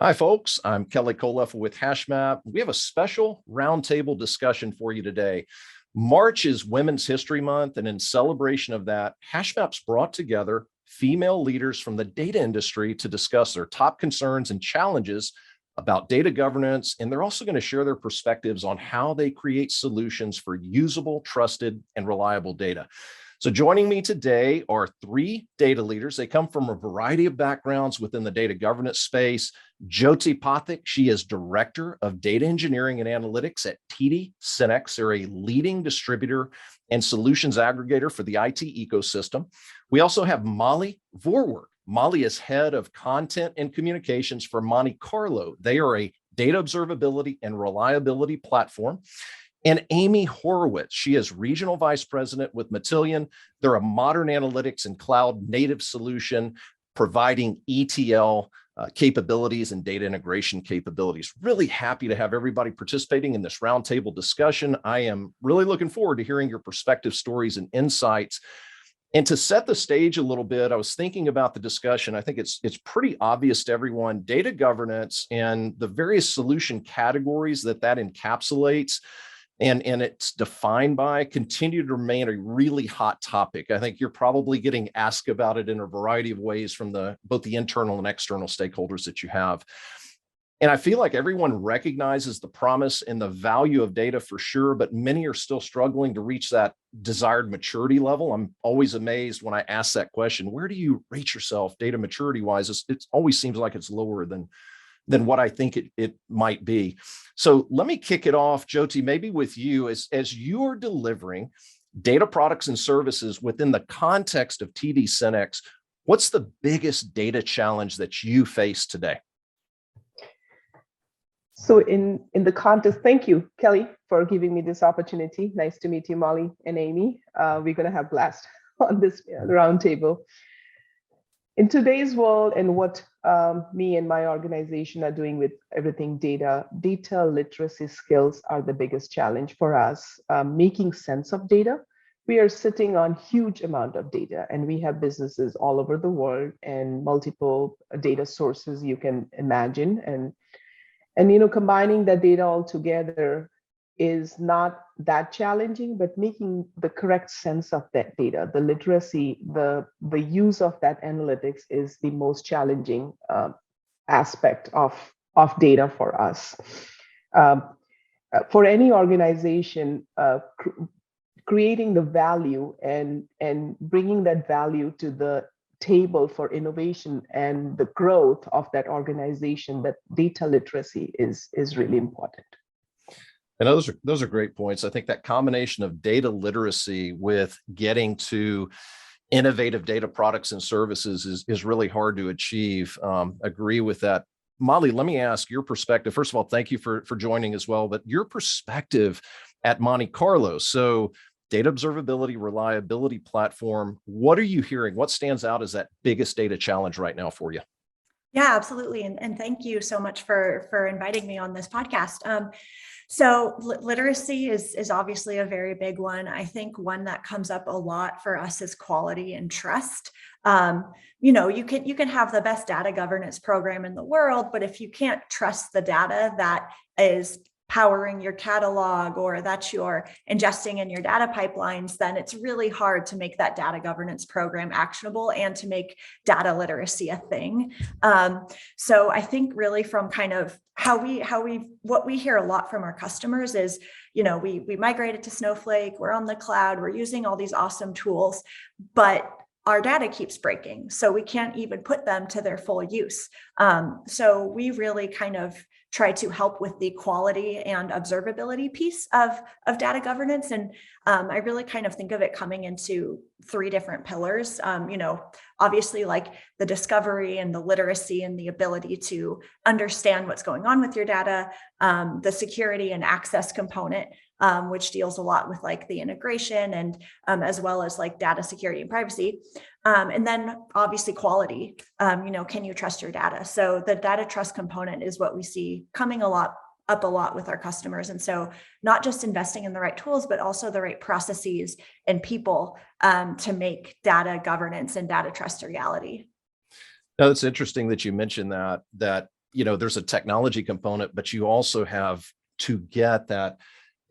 Hi, folks. I'm Kelly Koleffel with Hashmap. We have a special roundtable discussion for you today. March is Women's History Month, and in celebration of that, Hashmap's brought together female leaders from the data industry to discuss their top concerns and challenges about data governance, and they're also going to share their perspectives on how they create solutions for usable, trusted, and reliable data. So joining me today are three data leaders. They come from a variety of backgrounds within the data governance space. Jyoti Pathak, she is Director of Data Engineering and Analytics at TD SYNNEX. They're a leading distributor and solutions aggregator for the IT ecosystem. We also have Molly Vorwerck. Molly is Head of Content and Communications for Monte Carlo. They are a data observability and reliability platform. And Amy Horowitz, she is Regional Vice President with Matillion. They're a modern analytics and cloud native solution providing ETL capabilities and data integration capabilities. Really happy to have everybody participating in this roundtable discussion. I am really looking forward to hearing your perspective, stories, and insights. And to set the stage a little bit, I was thinking about the discussion. I think it's pretty obvious to everyone, data governance and the various solution categories that encapsulates and it's defined by continue to remain a really hot topic. I think you're probably getting asked about it in a variety of ways from both the internal and external stakeholders that you have. And I feel like everyone recognizes the promise and the value of data for sure, but many are still struggling to reach that desired maturity level. I'm always amazed when I ask that question, where do you rate yourself data maturity wise? It always seems like it's lower than what I think it might be. So let me kick it off, Jyoti, maybe with you as you are delivering data products and services within the context of TD SYNNEX. What's the biggest data challenge that you face today? So in the context, thank you, Kelly, for giving me this opportunity. Nice to meet you, Molly and Amy. We're going to have blast on this roundtable. In today's world and what me and my organization are doing with everything data literacy skills are the biggest challenge for us. Making sense of data. We are sitting on huge amount of data and we have businesses all over the world and multiple data sources you can imagine. And combining that data all together is not that challenging, but making the correct sense of that data, the literacy, the use of that analytics is the most challenging aspect of data for us. For any organization, creating the value and bringing that value to the table for innovation and the growth of that organization, that data literacy is really important. And those are great points. I think that combination of data literacy with getting to innovative data products and services is really hard to achieve. Agree with that. Molly, let me ask your perspective. First of all, thank you for joining as well, but your perspective at Monte Carlo. So data observability, reliability platform, what are you hearing? What stands out as that biggest data challenge right now for you? Yeah, absolutely. And thank you so much for inviting me on this podcast. So literacy is obviously a very big one. I think one that comes up a lot for us is quality and trust. You can have the best data governance program in the world, but if you can't trust the data that is powering your catalog or that you're ingesting in your data pipelines, then it's really hard to make that data governance program actionable and to make data literacy a thing. So I think really from kind of what we hear a lot from our customers is, we migrated to Snowflake, we're on the cloud, we're using all these awesome tools, but our data keeps breaking. So we can't even put them to their full use. So we really kind of try to help with the quality and observability piece of data governance. And I really kind of think of it coming into three different pillars. Obviously like the discovery and the literacy and the ability to understand what's going on with your data, the security and access component, which deals a lot with like the integration and as well as like data security and privacy. And then obviously quality, can you trust your data? So the data trust component is what we see coming up a lot with our customers. And so not just investing in the right tools, but also the right processes and people to make data governance and data trust a reality. Now, it's interesting that you mentioned that there's a technology component, but you also have to get that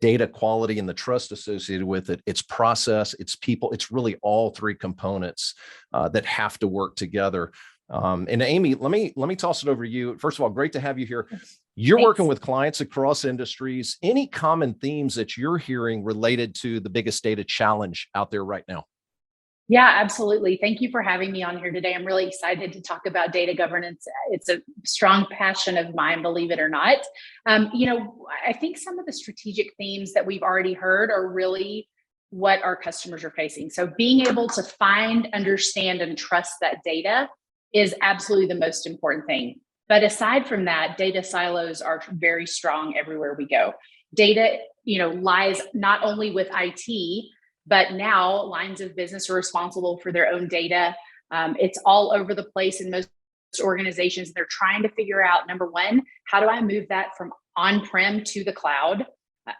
data quality and the trust associated with it. It's process, it's people, it's really all three components that have to work together. And Amy, let me toss it over to you. First of all, great to have you here. You're Thanks. working with clients across industries. Any common themes that you're hearing related to the biggest data challenge out there right now? Yeah, absolutely. Thank you for having me on here today. I'm really excited to talk about data governance. It's a strong passion of mine, believe it or not. I think some of the strategic themes that we've already heard are really what our customers are facing. So being able to find, understand, and trust that data is absolutely the most important thing. But aside from that, data silos are very strong everywhere we go. Data, lies not only with IT, but now lines of business are responsible for their own data. It's all over the place in most organizations. They're trying to figure out, number one, how do I move that from on-prem to the cloud,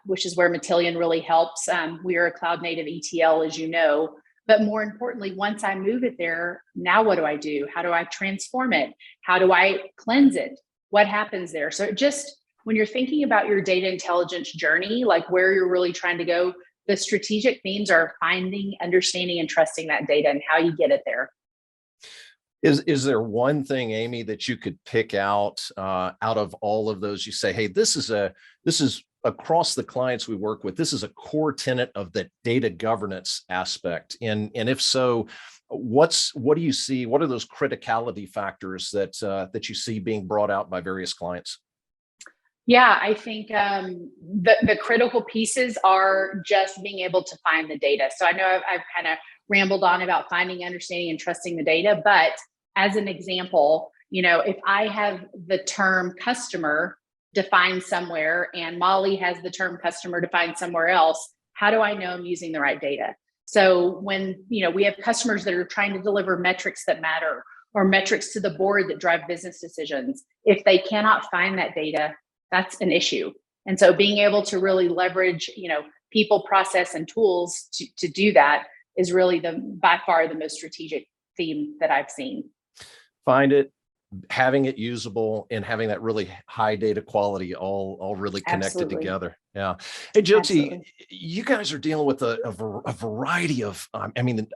which is where Matillion really helps. We are a cloud native ETL, as you know. But more importantly, once I move it there, now what do I do? How do I transform it? How do I cleanse it? What happens there? So just when you're thinking about your data intelligence journey, like where you're really trying to go, the strategic themes are finding, understanding, and trusting that data and how you get it there. Is there one thing, Amy, that you could pick out of all of those? You say, hey, this is across the clients we work with, this is a core tenet of the data governance aspect. And if so, what do you see? What are those criticality factors that you see being brought out by various clients? Yeah, I think the critical pieces are just being able to find the data. So I know I've kind of rambled on about finding, understanding, and trusting the data. But as an example, if I have the term customer defined somewhere and Molly has the term customer defined somewhere else, how do I know I'm using the right data? So when we have customers that are trying to deliver metrics that matter or metrics to the board that drive business decisions, if they cannot find that data, that's an issue. And so being able to really leverage, people, process, and tools to do that is really by far the most strategic theme that I've seen. Find it, having it usable, and having that really high data quality all really connected Absolutely. together. Yeah. Hey, Jyoti, Absolutely. you guys are dealing with a variety of,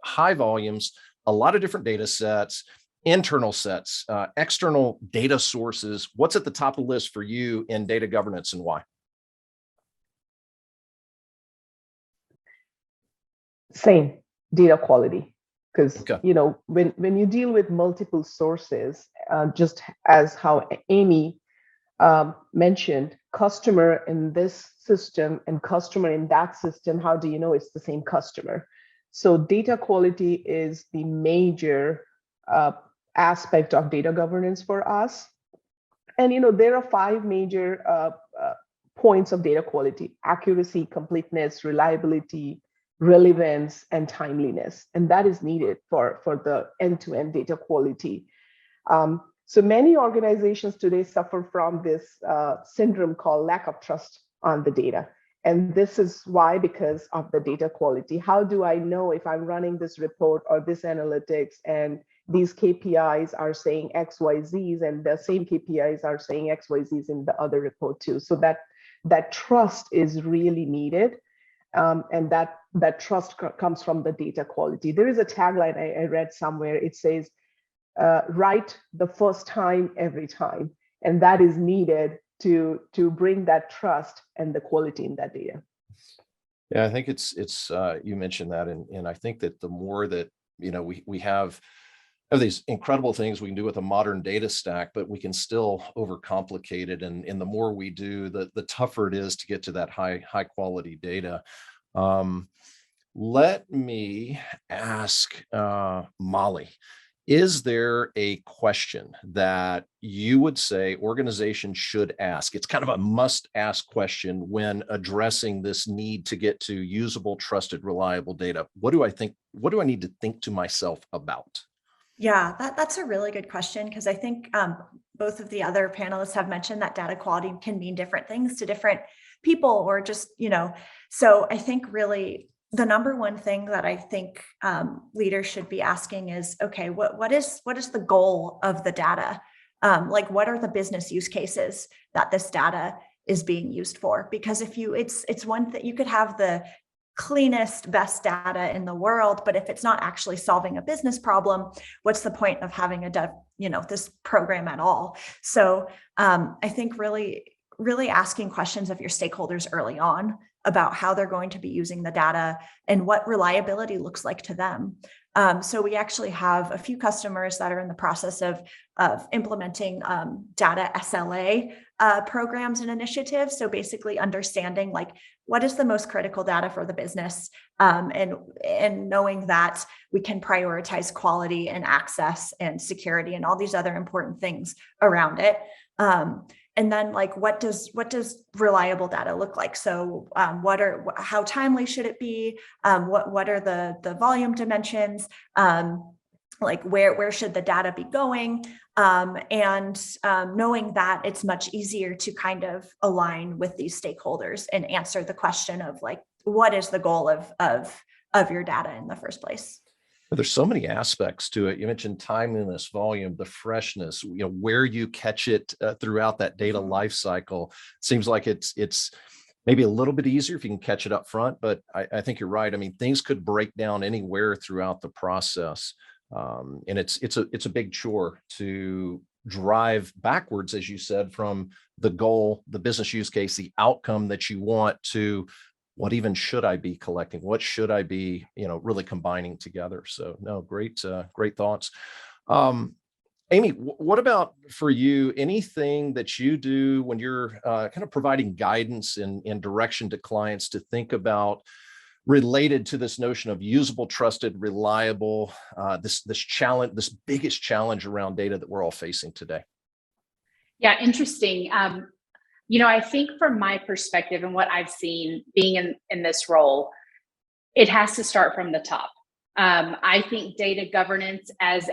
high volumes, a lot of different data sets, internal sets, external data sources. What's at the top of the list for you in data governance and why? Same, data quality. Because, Okay. when you deal with multiple sources, just as how Amy mentioned, customer in this system and customer in that system, how do you know it's the same customer? So data quality is the major aspect of data governance for us. And, there are 5 major points of data quality: accuracy, completeness, reliability, relevance, and timeliness. And that is needed for the end-to-end data quality. So many organizations today suffer from this syndrome called lack of trust on the data. And this is why, because of the data quality. How do I know if I'm running this report or this analytics and these KPIs are saying XYZs and the same KPIs are saying XYZs in the other report too? So that trust is really needed. And that trust comes from the data quality. There is a tagline I read somewhere. It says, right the first time, every time. And that is needed to bring that trust and the quality in that data. Yeah, I think it's you mentioned that. And I think that the more that, we have these incredible things we can do with a modern data stack, but we can still overcomplicate it. And the more we do, the tougher it is to get to that high quality data. Let me ask Molly, is there a question that you would say organizations should ask? It's kind of a must ask question when addressing this need to get to usable, trusted, reliable data. What do I need to think to myself about? Yeah, that's a really good question, because I think both of the other panelists have mentioned that data quality can mean different things to different people, or just, so I think really the number one thing that I think leaders should be asking is, okay, what is the goal of the data? Like, what are the business use cases that this data is being used for? Because if it's one thing, you could have the cleanest, best data in the world, but if it's not actually solving a business problem, what's the point of having this program at all? So I think really asking questions of your stakeholders early on about how they're going to be using the data and what reliability looks like to them. So we actually have a few customers that are in the process of implementing data SLA programs and initiatives. So basically understanding, like, what is the most critical data for the business, and knowing that we can prioritize quality and access and security and all these other important things around it. And then, like, what does reliable data look like? So how timely should it be? What are the volume dimensions? Like, where should the data be going? And knowing that it's much easier to kind of align with these stakeholders and answer the question of, like, what is the goal of your data in the first place? There's so many aspects to it. You mentioned timeliness, volume, the freshness, where you catch it throughout that data life cycle. Seems like it's maybe a little bit easier if you can catch it up front, but I think you're right. I mean, things could break down anywhere throughout the process. And it's a big chore to drive backwards, as you said, from the goal, the business use case, the outcome that you want, to what even should I be collecting? What should I be, really combining together? So no, great thoughts. Amy, what about for you? Anything that you do when you're kind of providing guidance and direction to clients to think about related to this notion of usable, trusted, reliable, this challenge, this biggest challenge around data that we're all facing today? Yeah, interesting. I think from my perspective and what I've seen being in this role, it has to start from the top. I think data governance as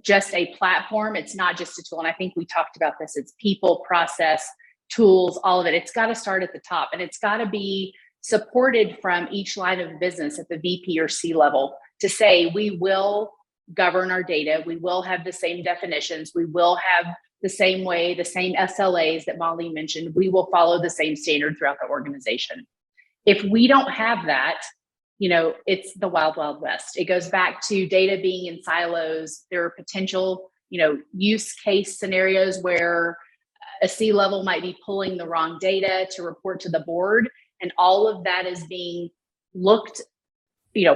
just a platform, it's not just a tool. And I think we talked about this. It's people, process, tools, all of it. It's got to start at the top, and it's got to be supported from each line of business at the VP or C level to say, we will govern our data. We will have the same definitions. We will have the same way, the same SLAs that Molly mentioned. We will follow the same standard throughout the organization. If we don't have that, it's the wild, wild west. It goes back to data being in silos. There are potential, use case scenarios where a C level might be pulling the wrong data to report to the board. And all of that is being looked,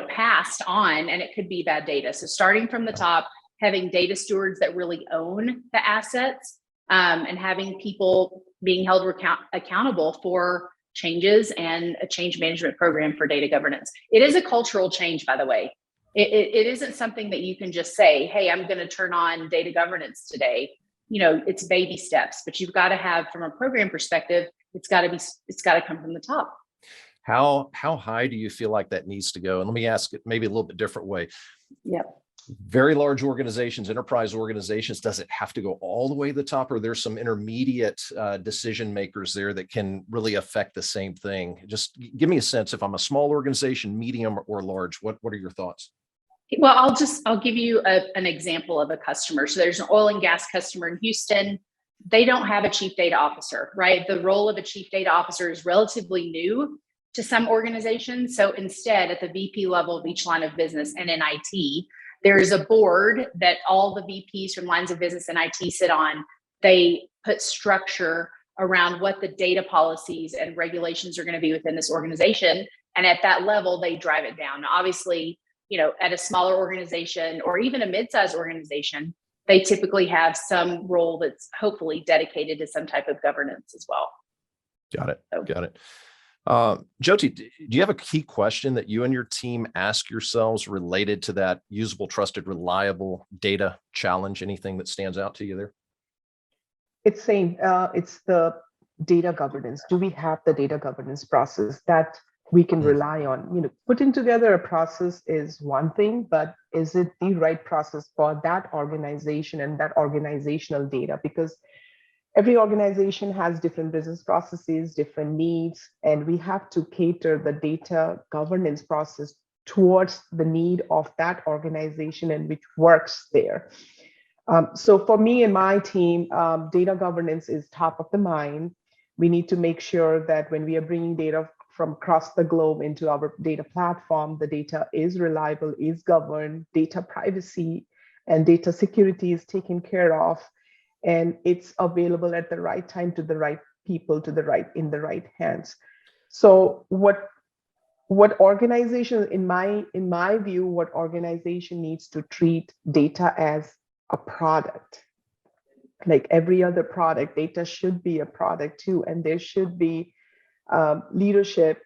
passed on, and it could be bad data. So starting from the top, having data stewards that really own the assets, and having people being held accountable for changes and a change management program for data governance. It is a cultural change, by the way. It isn't something that you can just say, hey, I'm going to turn on data governance today. It's baby steps, but you've got to have, from a program perspective, it's got to come from the top. How high do you feel like that needs to go? And let me ask it maybe a little bit different way. Yep. Very large organizations, enterprise organizations, does it have to go all the way to the top, or there's some intermediate decision makers there that can really affect the same thing? Just give me a sense. If I'm a small organization, medium, or large, what are your thoughts? Well, I'll give you an example of a customer. So there's an oil and gas customer in Houston. They don't have a chief data officer, right? The role of a chief data officer is relatively new to some organizations. So instead, at the VP level of each line of business and in IT, there is a board that all the VPs from lines of business and IT sit on. They put structure around what the data policies and regulations are going to be within this organization. And at that level, they drive it down. Now, obviously, at a smaller organization or even a mid-sized organization, they typically have some role that's hopefully dedicated to some type of governance as well. Got it. Jyoti, do you have a key question that you and your team ask yourselves related to that usable, trusted, reliable data challenge? Anything that stands out to you there? It's the data governance. Do we have the data governance process that we can rely on? Putting together a process is one thing, but is it the right process for that organization and that organizational data? Because every organization has different business processes, different needs, and we have to cater the data governance process towards the need of that organization and which works there. So for me and my team, data governance is top of the mind. We need to make sure that when we are bringing data from across the globe into our data platform, the data is reliable, is governed, data privacy and data security is taken care of, and it's available at the right time to the right people, in the right hands. So what organization, in my view, what organization needs to treat data as a product. Like every other product, data should be a product too, and there should be leadership,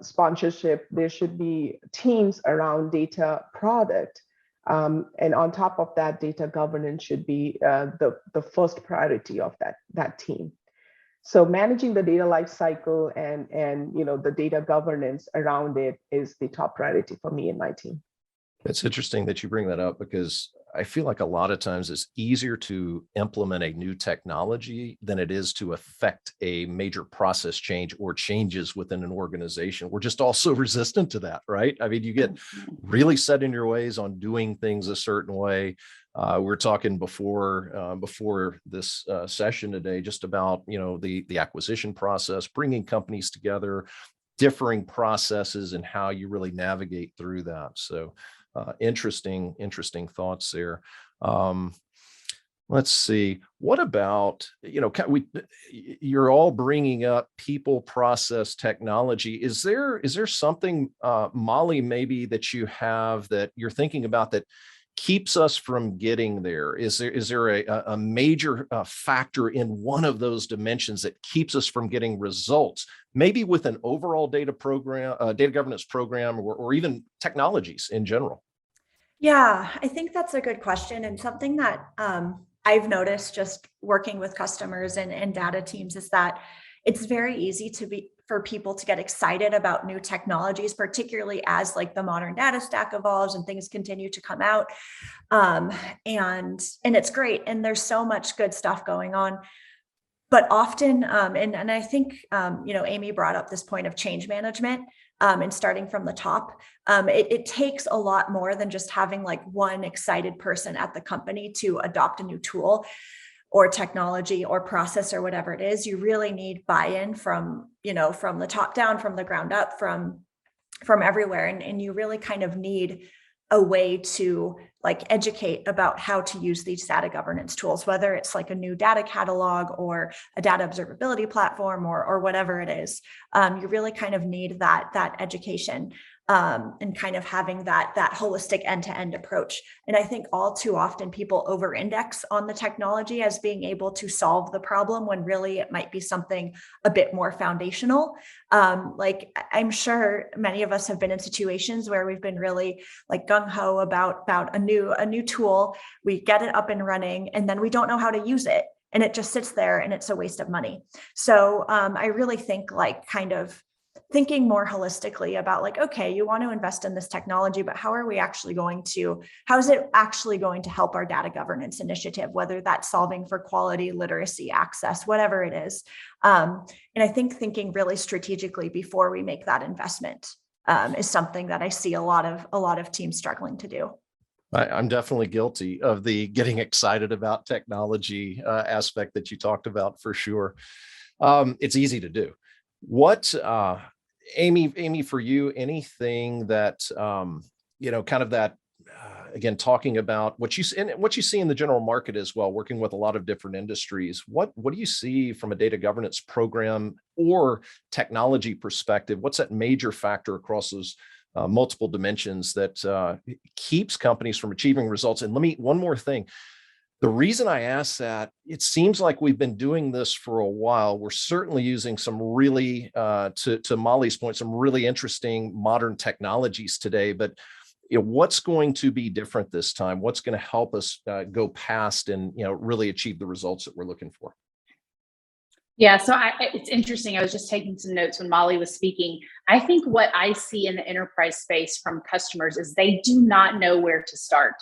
sponsorship. There should be teams around data product, and on top of that, data governance should be the first priority of that team. So managing the data lifecycle and the data governance around it is the top priority for me and my team. It's interesting that you bring that up, because I feel like a lot of times it's easier to implement a new technology than it is to affect a major process change or changes within an organization. We're just all so resistant to that, right? I mean, you get really set in your ways on doing things a certain way. We're talking before this session today just about, the acquisition process, bringing companies together, differing processes, and how you really navigate through that. So interesting thoughts there. Let's see. What about, you're all bringing up people, process, technology. Is there something, Molly, maybe that you have that you're thinking about that keeps us from getting there? Is there a major factor in one of those dimensions that keeps us from getting results, maybe with an overall data governance program, or even technologies in general? Yeah, I think that's a good question, and something that I've noticed just working with customers and data teams is that it's very easy for people to get excited about new technologies, particularly as like the modern data stack evolves and things continue to come out. And it's great. And there's so much good stuff going on. But often, and I think, Amy brought up this point of change management and starting from the top. It takes a lot more than just having like one excited person at the company to adopt a new tool or technology or process or whatever it is. You really need buy-in from the top down, from the ground up, from everywhere. And you really kind of need a way to like educate about how to use these data governance tools, whether it's like a new data catalog or a data observability platform or whatever it is. You really kind of need that education and kind of having that holistic end-to-end approach. And I think all too often people over-index on the technology as being able to solve the problem when really it might be something a bit more foundational. Like I'm sure many of us have been in situations where we've been really like gung-ho about a new tool. We get it up and running, and then we don't know how to use it. And it just sits there and it's a waste of money. So I really think like kind of thinking more holistically about like, okay, you want to invest in this technology, but how is it actually going to help our data governance initiative, whether that's solving for quality, literacy, access, whatever it is. And I think thinking really strategically before we make that investment is something that I see a lot of teams struggling to do. I'm definitely guilty of the getting excited about technology aspect that you talked about, for sure. It's easy to do. What, Amy, for you, anything that, kind of that, again, talking about what you see in the general market as well, working with a lot of different industries, what do you see from a data governance program or technology perspective? What's that major factor across those multiple dimensions that keeps companies from achieving results? And one more thing. The reason I ask that, it seems like we've been doing this for a while. We're certainly using some really, to Molly's point, some really interesting modern technologies today, but what's going to be different this time? What's going to help us go past and, really achieve the results that we're looking for? Yeah, so it's interesting. I was just taking some notes when Molly was speaking. I think what I see in the enterprise space from customers is they do not know where to start.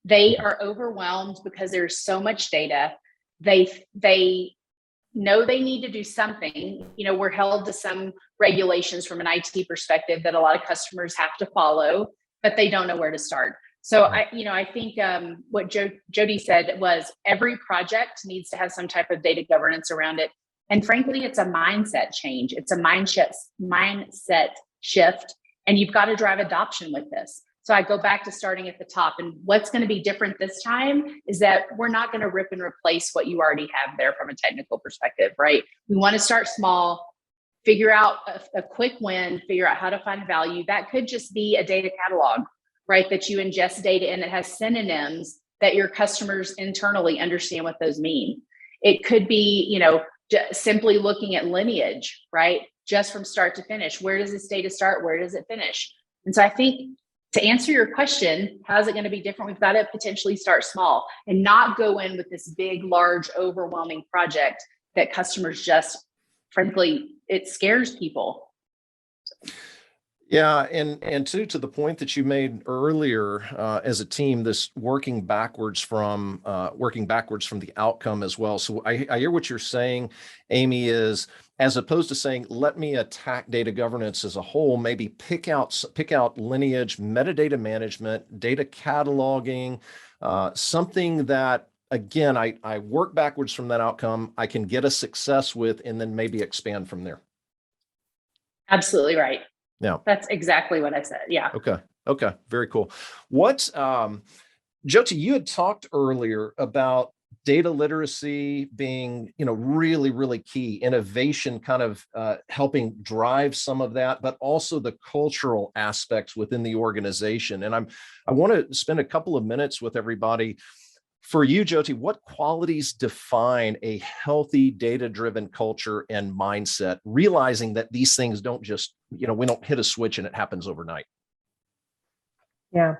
They are overwhelmed because there's so much data. They know they need to do something. We're held to some regulations from an IT perspective that a lot of customers have to follow, but they don't know where to start. So I think what Jyoti said was every project needs to have some type of data governance around it. And frankly, it's a mindset change. It's a mindset shift, and you've got to drive adoption with this. So I go back to starting at the top, and what's going to be different this time is that we're not going to rip and replace what you already have there from a technical perspective, right? We want to start small, figure out a quick win, figure out how to find value. That could just be a data catalog, right? That you ingest data in that has synonyms that your customers internally understand what those mean. It could be, simply looking at lineage, right? Just from start to finish. Where does this data start? Where does it finish? And so I think to answer your question, how is it going to be different? We've got to potentially start small and not go in with this big, large, overwhelming project that customers just, frankly, it scares people. Yeah, and to the point that you made earlier, as a team, this working backwards from the outcome as well. So I hear what you're saying, Amy, is as opposed to saying, let me attack data governance as a whole, maybe pick out lineage, metadata management, data cataloging, something that, again, I work backwards from that outcome, I can get a success with, and then maybe expand from there. Absolutely right. Yeah, that's exactly what I said. Yeah. Okay. Very cool. What, Jyoti, you had talked earlier about data literacy being, really, really key, innovation kind of helping drive some of that, but also the cultural aspects within the organization. And I want to spend a couple of minutes with everybody. For you, Jyoti, what qualities define a healthy data-driven culture and mindset, realizing that these things don't just, we don't hit a switch and it happens overnight? Yeah.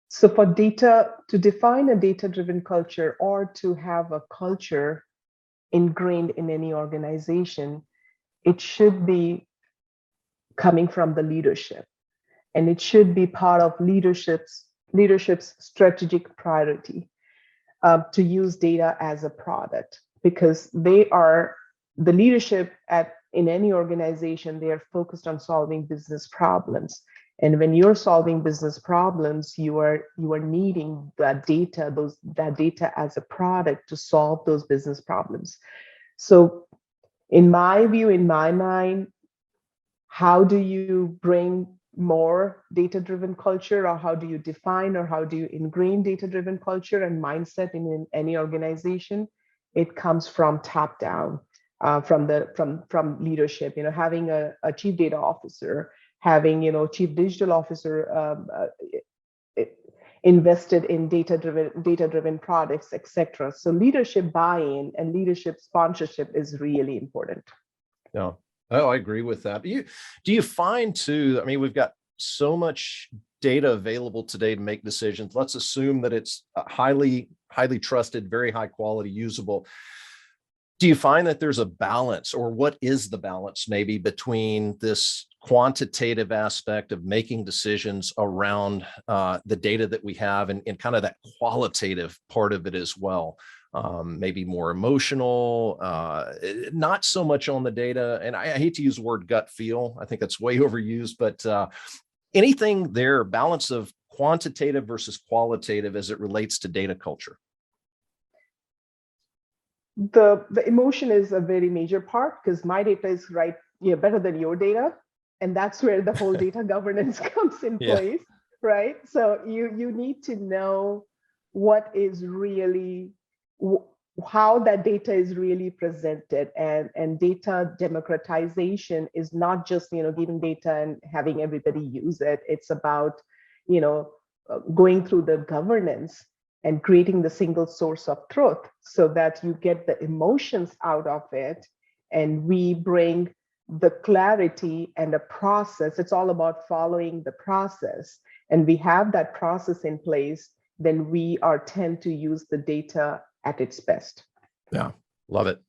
So to define a data-driven culture, or to have a culture ingrained in any organization, it should be coming from the leadership, and it should be part of leadership's strategic priority to use data as a product, because they are the leadership in any organization. They are focused on solving business problems, and when you're solving business problems, you are needing that data as a product to solve those business problems. So in my view, in my mind, how do you bring more data-driven culture, or how do you define, or how do you ingrain data-driven culture and mindset in any organization? It comes from top down, from leadership. Having a chief data officer, having chief digital officer invested in data-driven products, etc. So leadership buy-in and leadership sponsorship is really important. Yeah. Oh, I agree with that. Do you find too, we've got so much data available today to make decisions. Let's assume that it's highly trusted, very high quality, usable. Do you find that there's a balance, or what is the balance maybe between this quantitative aspect of making decisions around the data that we have, and kind of that qualitative part of it as well? Maybe more emotional, not so much on the data. And I hate to use the word gut feel. I think that's way overused, but anything there, balance of quantitative versus qualitative as it relates to data culture? The emotion is a very major part, because my data is better than your data. And that's where the whole data governance comes in place, right? So you need to know what is really, how that data is really presented, and data democratization is not just giving data and having everybody use it. It's about going through the governance and creating the single source of truth, so that you get the emotions out of it, and we bring the clarity and the process. It's all about following the process, and we have that process in place, then we tend to use the data at its best. Yeah, love it.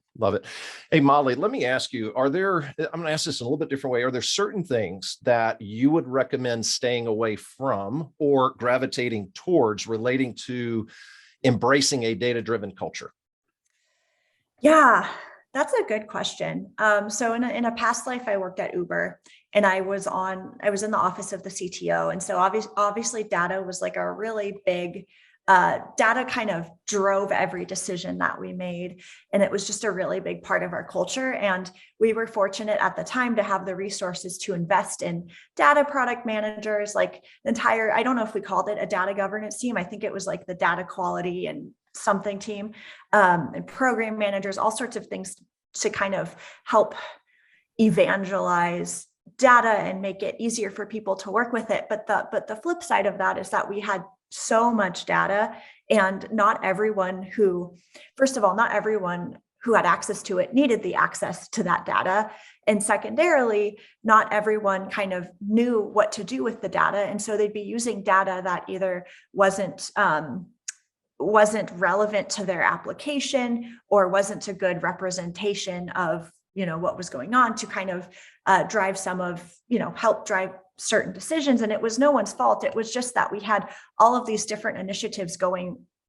Hey, Molly, let me ask you, I'm going to ask this in a little bit different way. Are there certain things that you would recommend staying away from or gravitating towards relating to embracing a data-driven culture? Yeah. That's a good question. So in a past life, I worked at Uber, and I was in the office of the CTO. And so obviously data was like a really big, data kind of drove every decision that we made. And it was just a really big part of our culture. And we were fortunate at the time to have the resources to invest in data product managers, like I don't know if we called it a data governance team. I think it was like the data quality and something team, and program managers, all sorts of things to kind of help evangelize data and make it easier for people to work with it. But the flip side of that is that we had so much data, and not everyone who had access to it needed the access to that data. And secondarily, not everyone kind of knew what to do with the data. And so they'd be using data that either wasn't relevant to their application or wasn't a good representation of, what was going on to kind of help drive certain decisions. And it was no one's fault. It was just that we had all of these different initiatives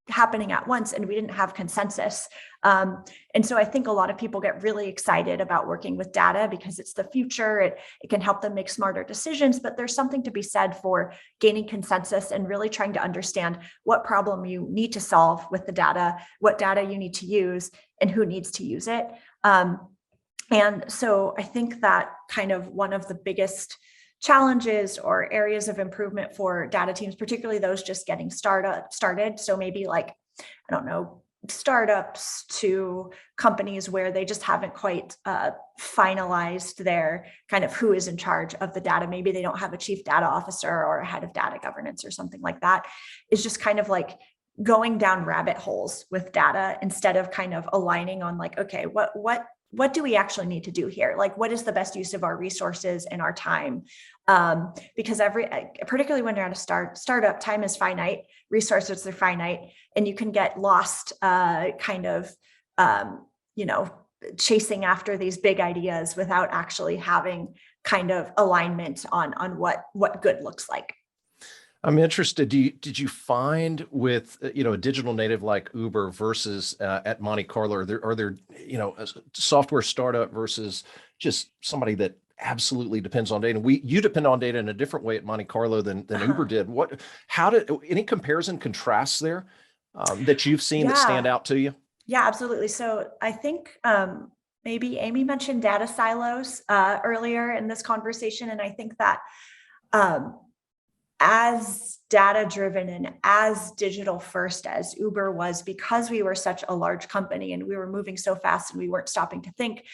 happening at once, and we didn't have consensus. And so I think a lot of people get really excited about working with data because it's the future. It can help them make smarter decisions, but there's something to be said for gaining consensus and really trying to understand what problem you need to solve with the data, what data you need to use, and who needs to use it. And so I think that kind of one of the biggest challenges or areas of improvement for data teams, particularly those just getting started. So maybe like, I don't know, startups to companies where they just haven't quite finalized their kind of who is in charge of the data. Maybe they don't have a chief data officer or a head of data governance or something like that. Is just kind of like going down rabbit holes with data instead of kind of aligning on like, okay, what do we actually need to do here? Like, what is the best use of our resources and our time? Because particularly when you're at a startup, time is finite, resources are finite, and you can get lost chasing after these big ideas without actually having kind of alignment on what good looks like. I'm interested. Did you find with a digital native like Uber versus at Monte Carlo, are there a software startup versus just somebody that absolutely depends on data? You depend on data in a different way at Monte Carlo than Uber did. Any comparison contrasts there that you've seen that stand out to you? Yeah, absolutely. So I think maybe Amy mentioned data silos earlier in this conversation, and I think that. As data driven and as digital first as Uber was, because we were such a large company and we were moving so fast and we weren't stopping to think,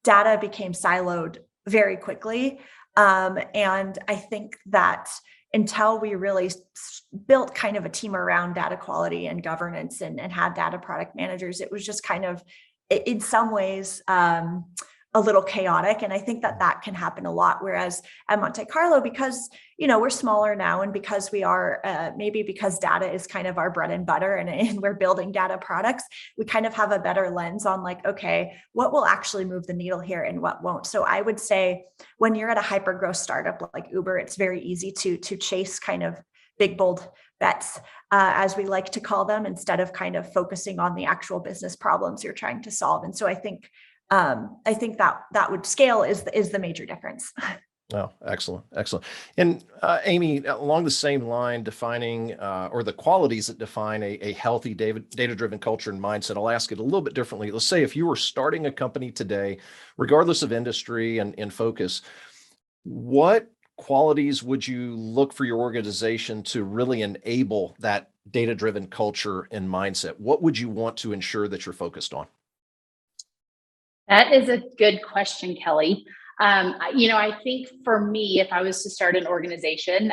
data became siloed very quickly. And I think that until we really built kind of a team around data quality and governance and had data product managers, it was just kind of, in some ways, a little chaotic. And I think that can happen a lot. Whereas at Monte Carlo, because, we're smaller now, and because we are, maybe because data is kind of our bread and butter and we're building data products, we kind of have a better lens on like, okay, what will actually move the needle here and what won't. So I would say when you're at a hyper growth startup like Uber, it's very easy to chase kind of big, bold bets, as we like to call them, instead of kind of focusing on the actual business problems you're trying to solve. And so I think that would scale is the major difference. Oh, excellent. And Amy, along the same line, defining or the qualities that define a healthy data-driven culture and mindset, I'll ask it a little bit differently. Let's say if you were starting a company today, regardless of industry and focus, what qualities would you look for your organization to really enable that data-driven culture and mindset? What would you want to ensure that you're focused on? That is a good question, Kelly. I think for me, if I was to start an organization,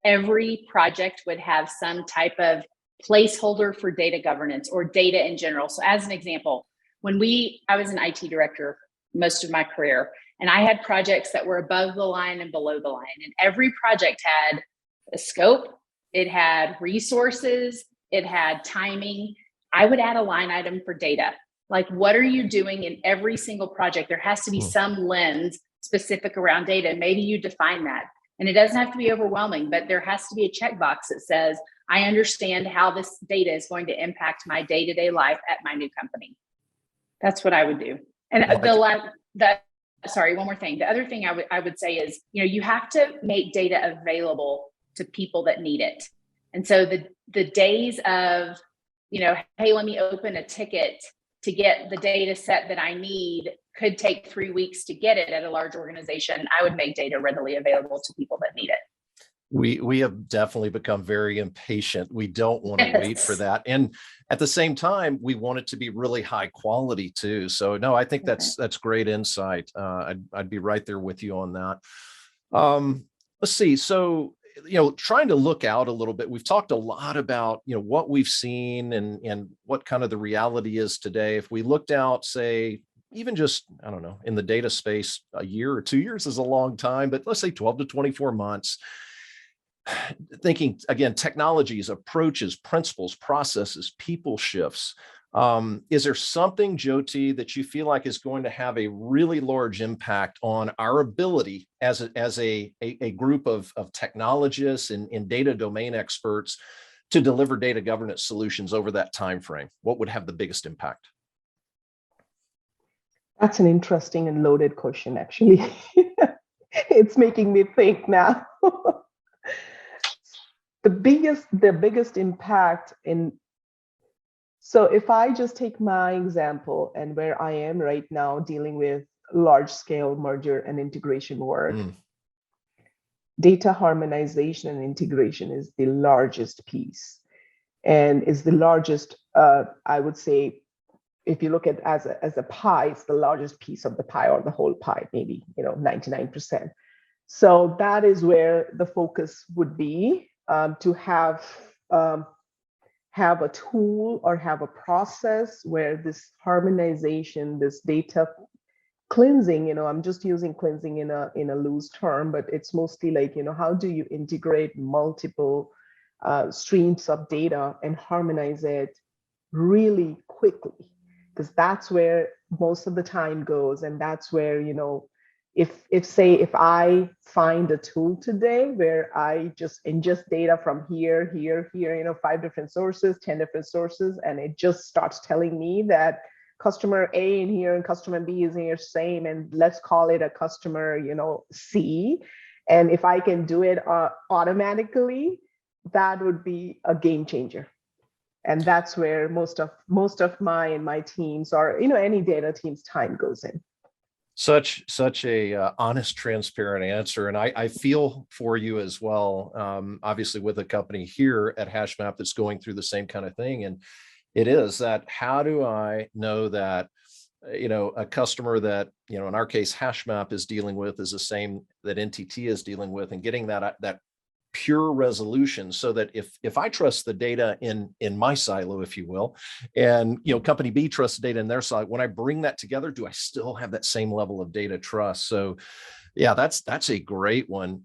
every project would have some type of placeholder for data governance or data in general. So as an example, I was an IT director most of my career, and I had projects that were above the line and below the line. And every project had a scope, it had resources, it had timing. I would add a line item for data. Like, what are you doing in every single project? There has to be some lens specific around data. Maybe you define that. And it doesn't have to be overwhelming, but there has to be a checkbox that says, I understand how this data is going to impact my day-to-day life at my new company. That's what I would do. And sorry, one more thing. The other thing I would say is, you have to make data available to people that need it. And so the days of, hey, let me open a ticket to get the data set that I need could take 3 weeks to get it at a large organization. I would make data readily available to people that need it. We have definitely become very impatient. We don't want to wait for that. And at the same time, we want it to be really high quality too. So no, I think that's great insight. I'd be right there with you on that. Let's see. So, trying to look out a little bit, we've talked a lot about, what we've seen and what kind of the reality is today. If we looked out, say, even just, I don't know, in the data space, a year or 2 years is a long time, but let's say 12 to 24 months, thinking again, technologies, approaches, principles, processes, people shifts. Is there something, Jyoti, that you feel like is going to have a really large impact on our ability as a group of technologists and data domain experts to deliver data governance solutions over that time frame? What would have the biggest impact? That's an interesting and loaded question, actually. It's making me think now. The biggest impact so if I just take my example and where I am right now dealing with large scale merger and integration work, data harmonization and integration is the largest piece and is the largest, I would say, if you look at as a pie, it's the largest piece of the pie or the whole pie, maybe, 99%. So that is where the focus would be. To have a tool or have a process where this harmonization, this data cleansing, I'm just using cleansing in a loose term, but it's mostly like, how do you integrate multiple streams of data and harmonize it really quickly? Because that's where most of the time goes, and that's where, if I find a tool today where I just ingest data from here, 5 different sources, 10 different sources, and it just starts telling me that customer A in here and customer B is in here same, and let's call it a customer, C. And if I can do it automatically, that would be a game changer. And that's where most of my teams or, any data team's time goes in. Such a honest, transparent answer. And I feel for you as well, obviously with a company here at Hashmap that's going through the same kind of thing. And it is that, how do I know that, a customer that, in our case, Hashmap is dealing with is the same that NTT is dealing with, and getting that pure resolution, so that if I trust the data in my silo, if you will, and company B trusts the data in their silo, when I bring that together, do I still have that same level of data trust? So yeah, that's a great one.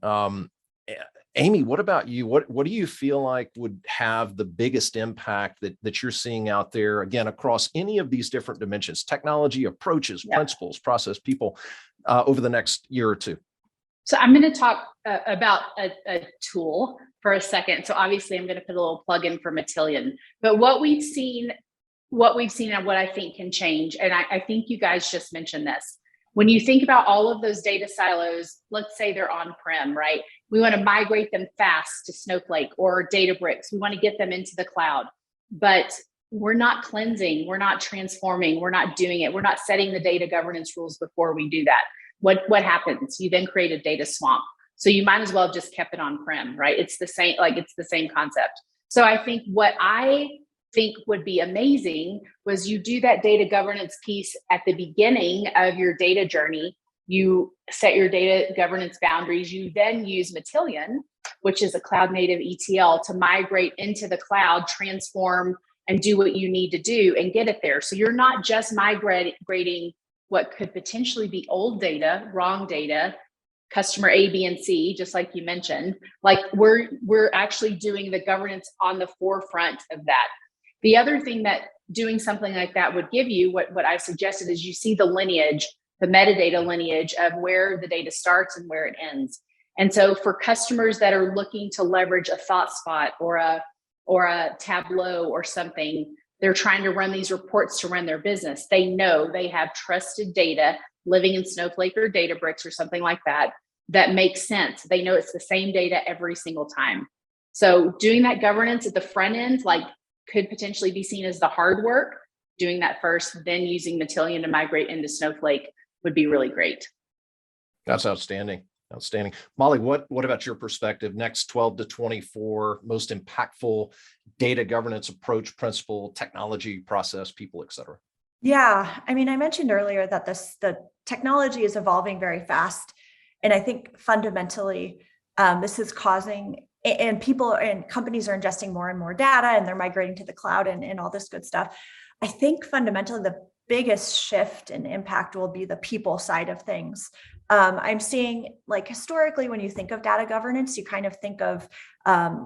Amy, what about you? What do you feel like would have the biggest impact that you're seeing out there, again, across any of these different dimensions, technology, approaches, principles, process, people, over the next year or two? So I'm going to talk about a tool for a second. So obviously I'm going to put a little plug in for Matillion, but what we've seen and what I think can change. And I think you guys just mentioned this. When you think about all of those data silos, let's say they're on-prem, right? We want to migrate them fast to Snowflake or Databricks. We want to get them into the cloud, but we're not cleansing, we're not transforming, we're not doing it. We're not setting the data governance rules before we do that. What happens? You then create a data swamp. So you might as well have just kept it on-prem, right? It's the same concept. So I think what I think would be amazing was you do that data governance piece at the beginning of your data journey. You set your data governance boundaries. You then use Matillion, which is a cloud native ETL, to migrate into the cloud, transform, and do what you need to do and get it there. So you're not just migrating what could potentially be old data, wrong data, customer A, B, and C, just like you mentioned. Like we're actually doing the governance on the forefront of that. The other thing that doing something like that would give you, what I suggested, is you see the lineage, the metadata lineage of where the data starts and where it ends. And so for customers that are looking to leverage a ThoughtSpot or a Tableau or something, they're trying to run these reports to run their business. They know they have trusted data living in Snowflake or Databricks or something like that, that makes sense. They know it's the same data every single time. So doing that governance at the front end, like, could potentially be seen as the hard work. Doing that first, then using Matillion to migrate into Snowflake would be really great. That's outstanding. Outstanding. Molly, what about your perspective? Next 12 to 24 most impactful data governance approach, principle, technology, process, people, et cetera. Yeah, I mean, I mentioned earlier that the technology is evolving very fast. And I think fundamentally, this is causing, and people and companies are ingesting more and more data, and they're migrating to the cloud and all this good stuff. I think fundamentally the biggest shift and impact will be the people side of things. I'm seeing, like, historically, when you think of data governance, you kind of think of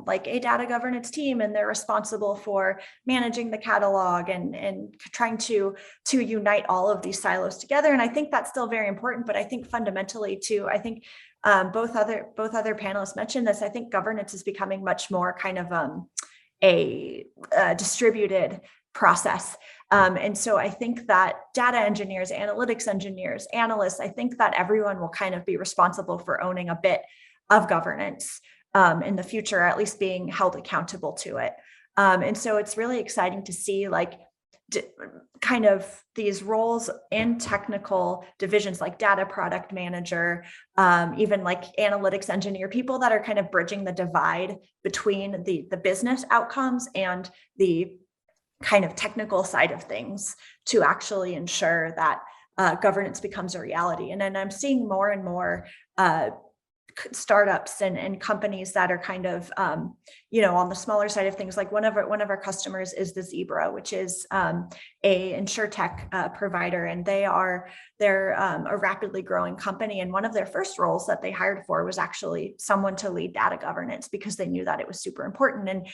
like a data governance team, and they're responsible for managing the catalog and trying to unite all of these silos together. And I think that's still very important, but I think fundamentally too, I think both other panelists mentioned this. I think governance is becoming much more kind of a distributed process. And so I think that data engineers, analytics engineers, analysts, I think that everyone will kind of be responsible for owning a bit of governance in the future, or at least being held accountable to it. And so it's really exciting to see, like, kind of these roles in technical divisions like data product manager, even like analytics engineer, people that are kind of bridging the divide between the business outcomes and the kind of technical side of things to actually ensure that governance becomes a reality. And then I'm seeing more and more startups and companies that are kind of, on the smaller side of things. Like one of our customers is the Zebra, which is a insurtech provider, and they're a rapidly growing company. And one of their first roles that they hired for was actually someone to lead data governance, because they knew that it was super important.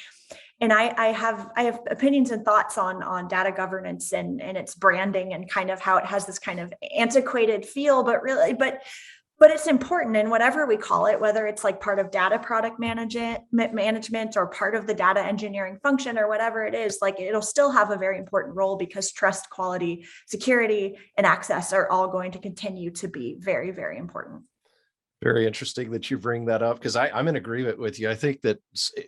And I have opinions and thoughts on data governance and its branding, and kind of how it has this kind of antiquated feel, but it's important. And whatever we call it, whether it's like part of data product management or part of the data engineering function or whatever it is, like, it'll still have a very important role, because trust, quality, security, and access are all going to continue to be very, very important. Very interesting that you bring that up, because I'm in agreement with you. I think that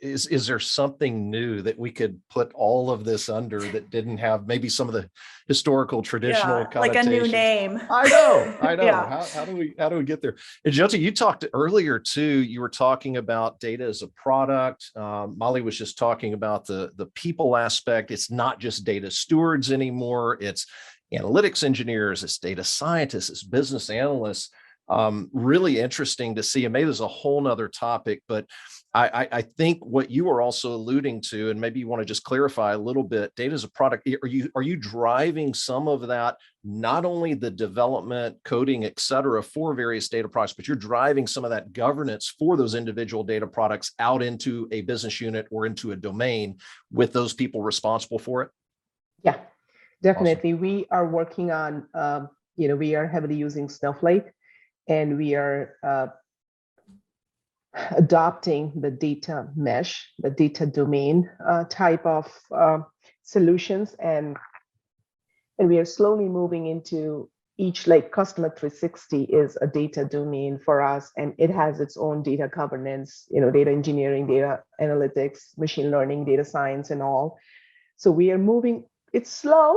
is there something new that we could put all of this under that didn't have maybe some of the historical traditional connotations? Like a new name. I know. Yeah. How do we get there? And Jyoti, you talked earlier too. You were talking about data as a product. Molly was just talking about the people aspect. It's not just data stewards anymore. It's analytics engineers. It's data scientists. It's business analysts. Really interesting to see, and maybe there's a whole nother topic, but I think what you were also alluding to, and maybe you want to just clarify a little bit, data as a product, are you driving some of that, not only the development, coding, et cetera, for various data products, but you're driving some of that governance for those individual data products out into a business unit or into a domain with those people responsible for it? Yeah, definitely. Awesome. We are working on, we are heavily using Snowflake. And we are adopting the data mesh, the data domain type of solutions. And we are slowly moving into each, like Customer 360 is a data domain for us, and it has its own data governance, data engineering, data analytics, machine learning, data science, and all. So we are moving, it's slow,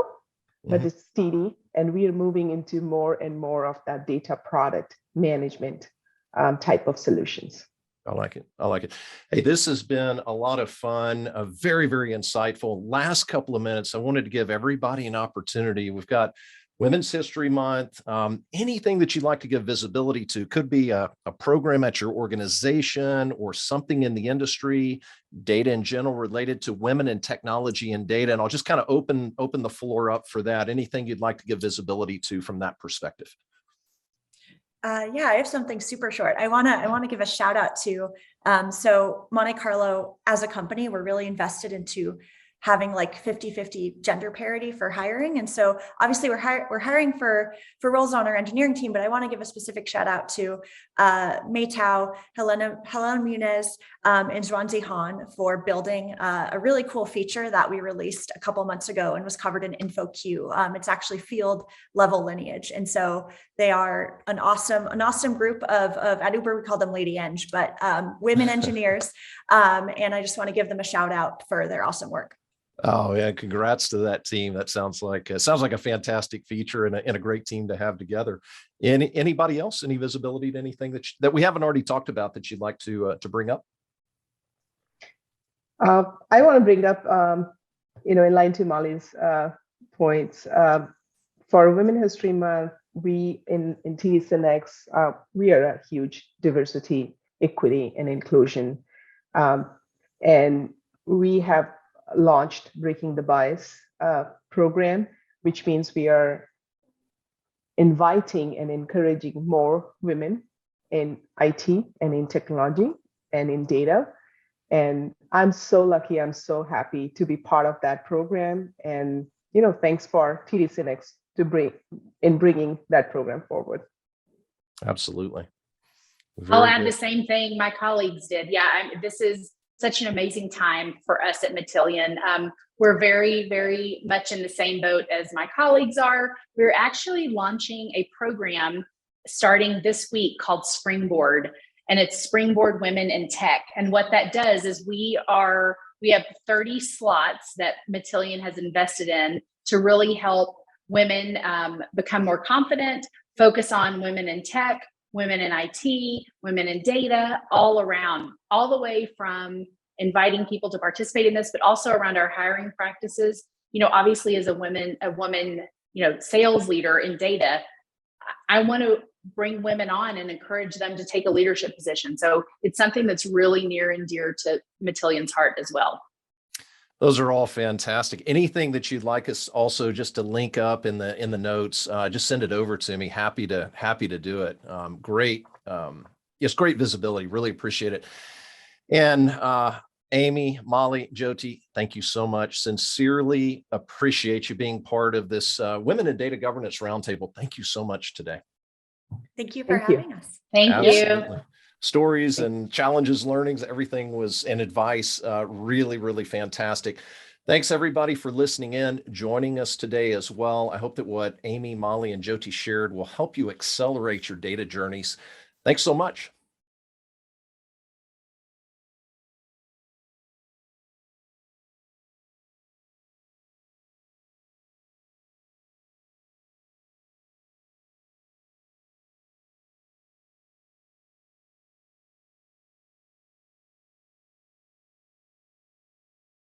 but it's steady. And we are moving into more and more of that data product management type of solutions. I like it. Hey, this has been a lot of fun, very, very insightful. Last couple of minutes, I wanted to give everybody an opportunity. We've got Women's History Month. Anything that you'd like to give visibility to, could be a program at your organization or something in the industry, data in general related to women and technology and data. And I'll just kind of open the floor up for that. Anything you'd like to give visibility to from that perspective? Yeah, I have something super short. I want to give a shout out to, so Monte Carlo as a company, we're really invested into having like 50-50 gender parity for hiring. And so obviously we're hiring for roles on our engineering team, but I want to give a specific shout out to Maytao, Helena Munez, and Zhuanzi Han for building a really cool feature that we released a couple months ago and was covered in InfoQ. It's actually field level lineage. And so they are an awesome group of at Uber, we call them Lady Eng, but women engineers. And I just want to give them a shout out for their awesome work. Oh yeah, congrats to that team. That sounds like a fantastic feature and a great team to have together. Anybody else? Any visibility to anything that we haven't already talked about that you'd like to bring up? I want to bring up, in line to Molly's points, for Women History Month, we in TD SYNNEX, we are a huge diversity, equity, and inclusion, and we have launched Breaking the Bias program, which means we are inviting and encouraging more women in IT and in technology and in data. And I'm so lucky, I'm so happy to be part of that program. And, thanks for TD SYNNEX bringing that program forward. Absolutely. I'll add the same thing my colleagues did. Yeah, this is such an amazing time for us at Matillion. We're very, very much in the same boat as my colleagues are. We're actually launching a program starting this week called Springboard, and it's Springboard Women in Tech. And what that does is we have 30 slots that Matillion has invested in to really help women become more confident, focus on women in tech, women in IT, women in data, all around, all the way from inviting people to participate in this, but also around our hiring practices. Obviously as a woman, sales leader in data, I want to bring women on and encourage them to take a leadership position. So it's something that's really near and dear to Matillion's heart as well. Those are all fantastic. Anything that you'd like us also just to link up in the notes, just send it over to me. Happy to do it. Great. Yes, great visibility. Really appreciate it. And Amy, Molly, Jyoti, thank you so much. Sincerely appreciate you being part of this Women in Data Governance Roundtable. Thank you so much today. Thank you for having us. Thank you. Stories and challenges, learnings, everything was, and advice, really, really fantastic. Thanks everybody for listening in, joining us today as well. I hope that what Amy, Molly, and Jyoti shared will help you accelerate your data journeys. Thanks so much.